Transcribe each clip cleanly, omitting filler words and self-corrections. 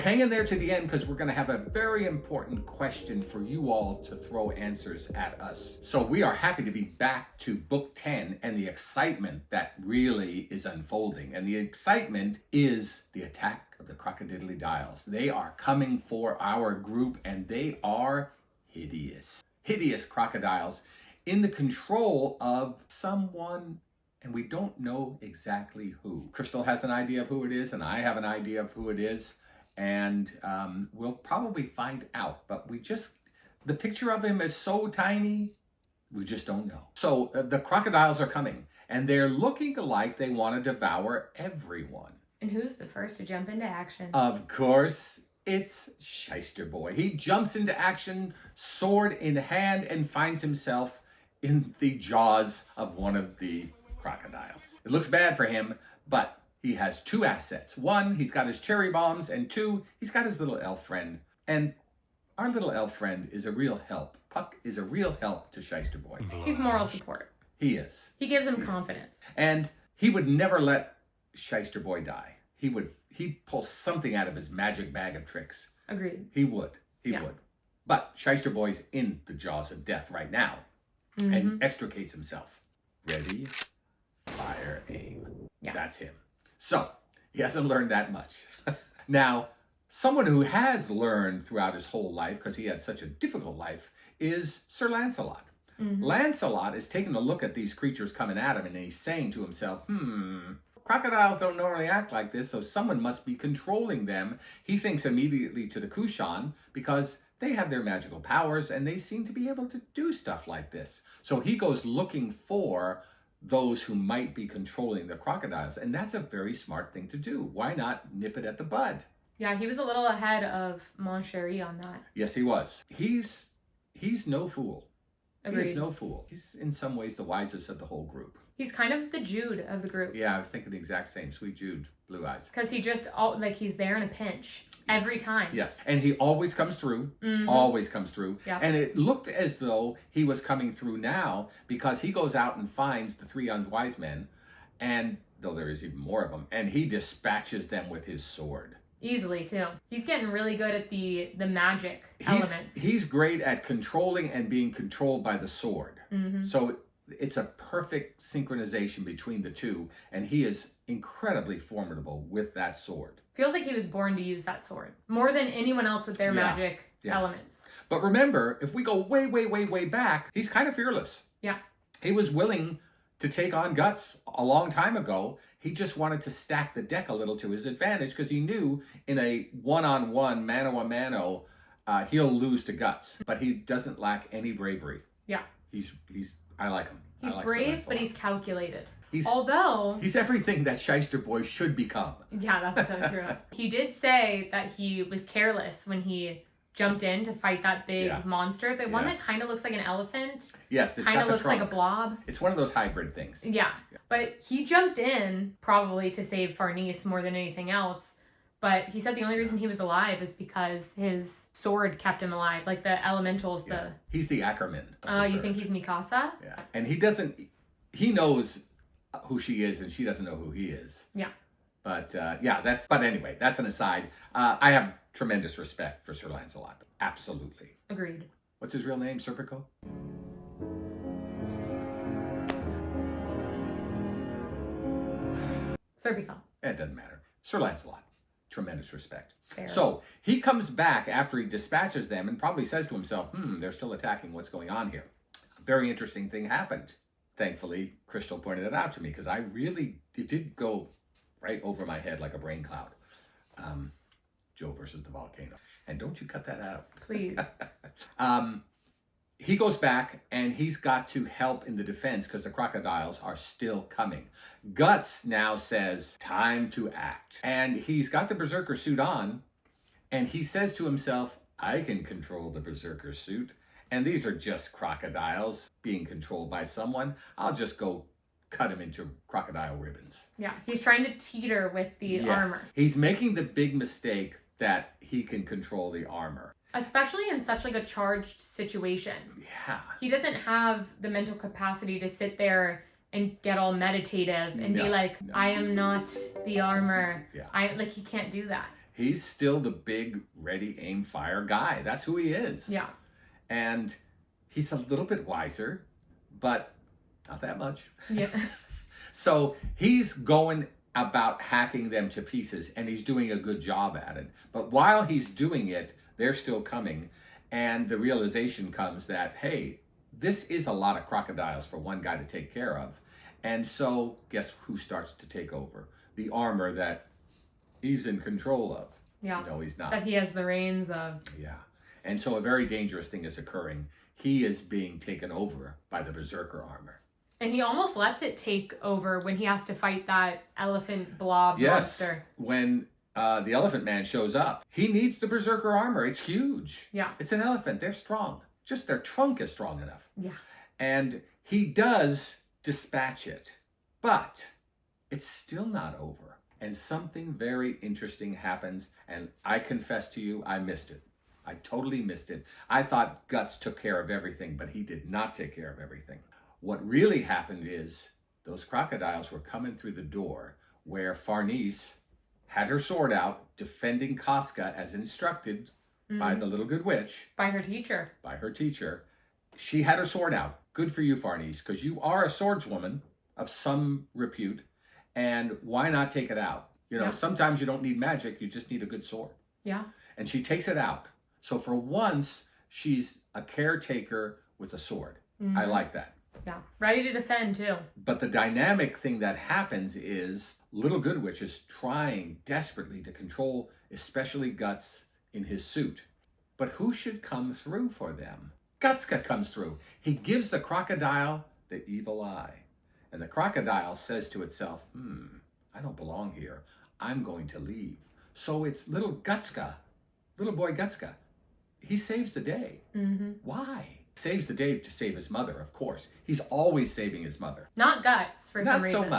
Hang in there to the end because we're going to have a very important question for you all to throw answers at us. So we are happy to be back to book 10 and the excitement that really is unfolding. And the excitement is the attack of the Crocodile. They are coming for our group and they are hideous. Hideous crocodiles in the control of someone, and we don't know exactly who. Crystal has an idea of who it is and I have an idea of who it is. And we'll probably find out, but the picture of him is so tiny, we just don't know. So the crocodiles are coming and they're looking like they want to devour everyone. And who's the first to jump into action? Of course, it's Shyster Boy. He jumps into action, sword in hand, and finds himself in the jaws of one of the crocodiles. It looks bad for him, but he has two assets. One, he's got his cherry bombs, and two, he's got his little elf friend. And our little elf friend is a real help. Puck is a real help to Shyster Boy. He's moral support. He is. He gives him confidence. And he would never let Shyster Boy die. He'd pull something out of his magic bag of tricks. Agreed. He would. He would. But Shyster Boy's in the jaws of death right now and extricates himself. Ready, fire, aim. Yeah. That's him. So, he hasn't learned that much. Now, someone who has learned throughout his whole life, because he had such a difficult life, is Sir Lancelot. Lancelot is taking a look at these creatures coming at him, and he's saying to himself, crocodiles don't normally act like this, so someone must be controlling them. He thinks immediately to the Kushan, because they have their magical powers, and they seem to be able to do stuff like this. So he goes looking for those who might be controlling the crocodiles. And that's a very smart thing to do. Why not nip it at the bud? Yeah, he was a little ahead of Mon Cherie on that. Yes, he was. He's no fool. Agreed. He is no fool. He's in some ways the wisest of the whole group. He's kind of the Jude of the group. Yeah, I was thinking the exact same. Sweet Jude, blue eyes. Because he just, he's there in a pinch. Every time. Yes. And he always comes through. Always comes through. Yeah. And it looked as though he was coming through now because he goes out and finds the three unwise men, and though there is even more of them, and he dispatches them with his sword. Easily, too. He's getting really good at the magic elements. He's great at controlling and being controlled by the sword. So it's a perfect synchronization between the two, and he is incredibly formidable with that sword. Feels like he was born to use that sword. More than anyone else with their magic elements. But remember, if we go way, way, way, way back, he's kind of fearless. Yeah. He was willing to take on Guts a long time ago. He just wanted to stack the deck a little to his advantage because he knew in a one-on-one, mano-a-mano, he'll lose to Guts. But he doesn't lack any bravery. Yeah. I like him. He's brave, but he's calculated. Although he's everything that Shyster Boy should become. Yeah, that's so true. He did say that he was careless when he jumped in to fight that big monster. The one that kind of looks like an elephant. Yes, it's kind of looks trunk. like a blob. It's one of those hybrid things. Yeah, but he jumped in probably to save Farnese more than anything else. But he said the only reason he was alive is because his sword kept him alive. Like the elementals, He's the Ackerman. Oh, you think he's Mikasa? Yeah, and he knows who she is and she doesn't know who he is. Yeah. But but anyway, that's an aside. I have tremendous respect for Sir Lancelot. Absolutely. Agreed. What's his real name, Serpico? Serpico. It doesn't matter. Sir Lancelot. Tremendous respect. Fair. So he comes back after he dispatches them and probably says to himself, they're still attacking. What's going on here? A very interesting thing happened. Thankfully, Crystal pointed it out to me because it did go right over my head like a brain cloud. Joe versus the volcano. And don't you cut that out. Please. He goes back and he's got to help in the defense because the crocodiles are still coming. Guts now says, time to act. And he's got the Berserker suit on and he says to himself, I can control the Berserker suit. And these are just crocodiles being controlled by someone. I'll just go cut him into crocodile ribbons. Yeah, he's trying to teeter with the armor. He's making the big mistake that he can control the armor. Especially in such like a charged situation. Yeah. He doesn't have the mental capacity to sit there and get all meditative and be like, I am not the armor. Yeah. He can't do that. He's still the big ready, aim, fire guy. That's who he is. Yeah. And he's a little bit wiser, but not that much. Yeah. So he's going about hacking them to pieces, and he's doing a good job at it. But while he's doing it, they're still coming. And the realization comes that, hey, this is a lot of crocodiles for one guy to take care of. And so guess who starts to take over? The armor that he's in control of. Yeah. No, he's not. That he has the reins of. Yeah. And so a very dangerous thing is occurring. He is being taken over by the Berserker armor. And he almost lets it take over when he has to fight that elephant blob Yes. monster. When the elephant man shows up, he needs the Berserker armor. It's huge. Yeah. It's an elephant. They're strong. Just their trunk is strong enough. Yeah. And he does dispatch it. But it's still not over. And something very interesting happens. And I confess to you, I missed it. I totally missed it. I thought Guts took care of everything, but he did not take care of everything. What really happened is those crocodiles were coming through the door where Farnese had her sword out, defending Casca as instructed by the little good witch. By her teacher. By her teacher. She had her sword out. Good for you, Farnese, because you are a swordswoman of some repute. And why not take it out? You know, sometimes you don't need magic, you just need a good sword. Yeah. And she takes it out. So for once, she's a caretaker with a sword. I like that. Yeah. Ready to defend, too. But the dynamic thing that happens is Little Good Witch is trying desperately to control, especially Guts in his suit. But who should come through for them? Gutska comes through. He gives the crocodile the evil eye. And the crocodile says to itself, I don't belong here. I'm going to leave. So it's little Gutska, little boy Gutska. He saves the day. Why? Saves the day to save his mother, of course. He's always saving his mother. Not Guts, for some reason.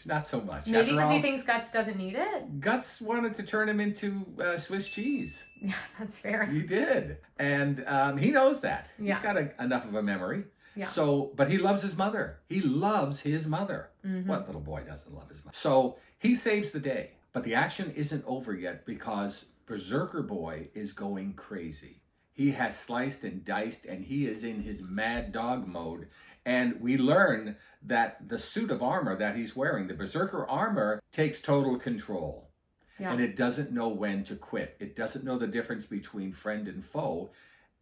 Not so much. Maybe After because all, he thinks Guts doesn't need it? Guts wanted to turn him into Swiss cheese. Yeah, that's fair. He did. And he knows that. Yeah. He's got enough of a memory. Yeah. So, but he loves his mother. He loves his mother. What little boy doesn't love his mother? So he saves the day. But the action isn't over yet because Berserker Boy is going crazy. He has sliced and diced, and he is in his mad dog mode. And we learn that the suit of armor that he's wearing, the Berserker armor, takes total control. Yeah. And it doesn't know when to quit. It doesn't know the difference between friend and foe.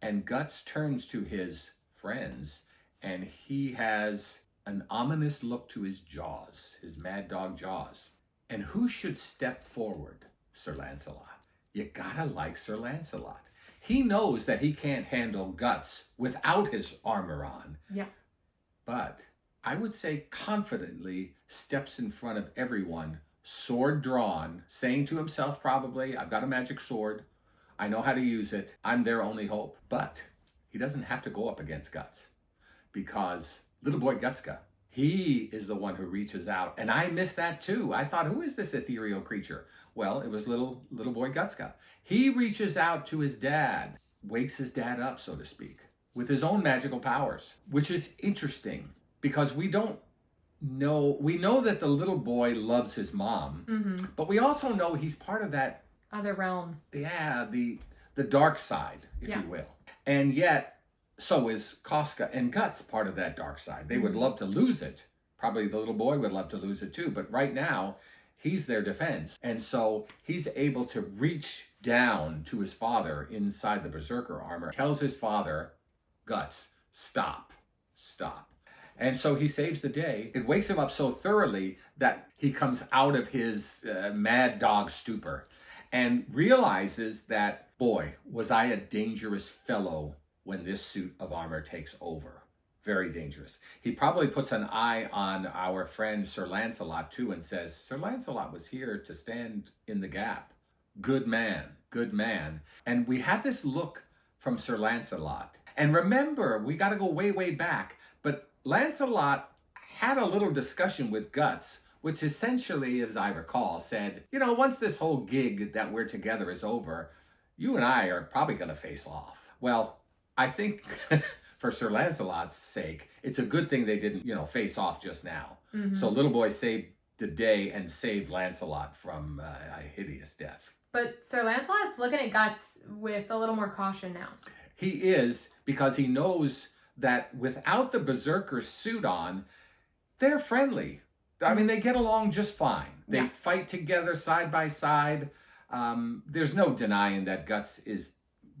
And Guts turns to his friends, and he has an ominous look to his jaws, his mad dog jaws. And who should step forward? Sir Lancelot. You gotta like Sir Lancelot. He knows that he can't handle Guts without his armor on. Yeah. But I would say confidently steps in front of everyone, sword drawn, saying to himself probably, I've got a magic sword. I know how to use it. I'm their only hope. But he doesn't have to go up against Guts because little boy Gutska, he is the one who reaches out. And I missed that too. I thought, who is this ethereal creature? Well, it was little boy Gutska. He reaches out to his dad, wakes his dad up, so to speak, with his own magical powers, which is interesting because we don't know. We know that the little boy loves his mom, but we also know he's part of that other realm. Yeah, the dark side, if you will. And yet, so is Casca and Guts part of that dark side. They would love to lose it. Probably the little boy would love to lose it too, but right now, he's their defense. And so he's able to reach down to his father inside the Berserker armor, tells his father, Guts, stop. And so he saves the day. It wakes him up so thoroughly that he comes out of his mad dog stupor and realizes that, boy, was I a dangerous fellow when this suit of armor takes over. Very dangerous. He probably puts an eye on our friend Sir Lancelot too and says, Sir Lancelot was here to stand in the gap. Good man. And we have this look from Sir Lancelot. And remember, we got to go way, way back. But Lancelot had a little discussion with Guts, which essentially, as I recall, said, you know, once this whole gig that we're together is over, you and I are probably going to face off. Well, I think for Sir Lancelot's sake, it's a good thing they didn't, face off just now. So little boy saved the day and saved Lancelot from a hideous death. But Sir Lancelot's looking at Guts with a little more caution now. He is, because he knows that without the Berserker suit on, they're friendly. I mean, they get along just fine. They fight together side by side. There's no denying that Guts is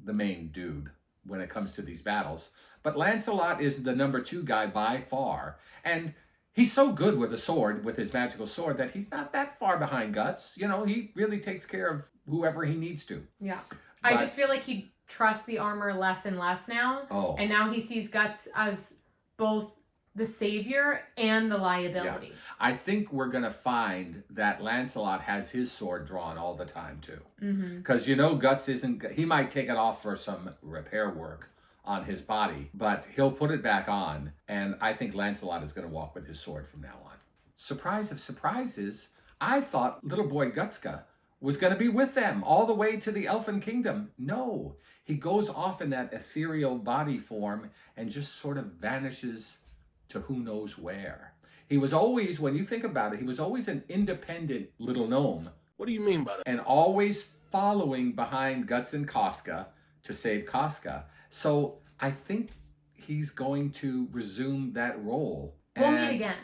the main dude when it comes to these battles. But Lancelot is the number 2 guy by far. And he's so good with a sword, with his magical sword, that he's not that far behind Guts. You know, he really takes care of whoever he needs to. Yeah. I just feel like he trusts the armor less and less now. Oh. And now he sees Guts as both the savior and the liability. Yeah. I think we're going to find that Lancelot has his sword drawn all the time, too. Because, you know, Guts isn't... He might take it off for some repair work on his body, but he'll put it back on, and I think Lancelot is going to walk with his sword from now on. Surprise of surprises, I thought little boy Gutska was going to be with them all the way to the Elfin Kingdom. No, he goes off in that ethereal body form and just sort of vanishes to who knows where. He was always, when you think about it, he was always an independent little gnome. What do you mean by that? And always following behind Guts and Casca to save Casca. So I think he's going to resume that role. We'll meet again.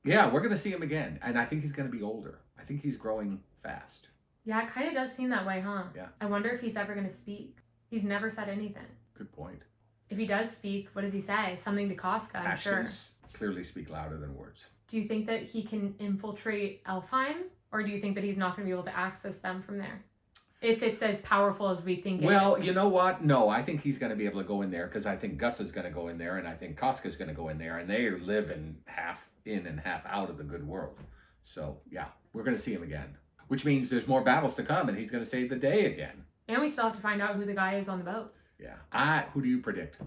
Yeah, we're going to see him again. And I think he's going to be older. I think he's growing fast. Yeah, it kind of does seem that way, huh? Yeah. I wonder if he's ever going to speak. He's never said anything. Good point. If he does speak, what does he say? Something to Casca, I'm sure. Actions clearly speak louder than words. Do you think that he can infiltrate Elfheim? Or do you think that he's not going to be able to access them from there? If it's as powerful as we think it is. Well, you know what? No, I think he's going to be able to go in there because I think Guts is going to go in there and I think Casca's going to go in there and they live in half in and half out of the good world. So, yeah, we're going to see him again. Which means there's more battles to come and he's going to save the day again. And we still have to find out who the guy is on the boat. Yeah. Who do you predict?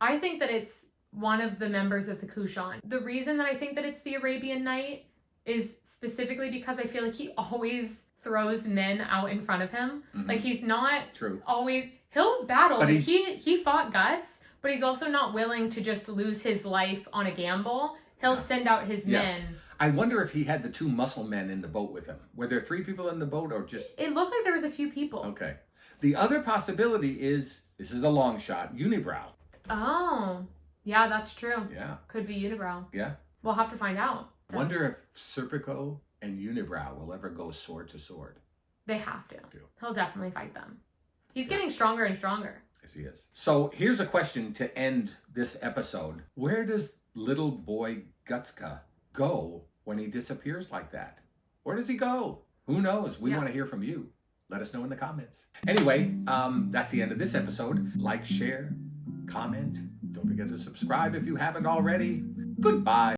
I think that it's one of the members of the Kushan. The reason that I think that it's the Arabian Knight is specifically because I feel like he always throws men out in front of him. Like he's not always... He'll battle. But he fought Guts, but he's also not willing to just lose his life on a gamble. He'll send out his men. I wonder if he had the 2 muscle men in the boat with him. Were there 3 people in the boat or just... It looked like there was a few people. Okay. The other possibility is, this is a long shot, Unibrow. Oh. Yeah, that's true. Yeah. Could be Unibrow. Yeah. We'll have to find out. Wonder if Serpico and Unibrow will ever go sword to sword. They have to. He'll definitely fight them. He's getting stronger and stronger. Yes, he is. So here's a question to end this episode. Where does little boy Gutska go when he disappears like that? Where does he go? Who knows? We want to hear from you. Let us know in the comments. Anyway, that's the end of this episode. Like, share, comment. Don't forget to subscribe if you haven't already. Goodbye.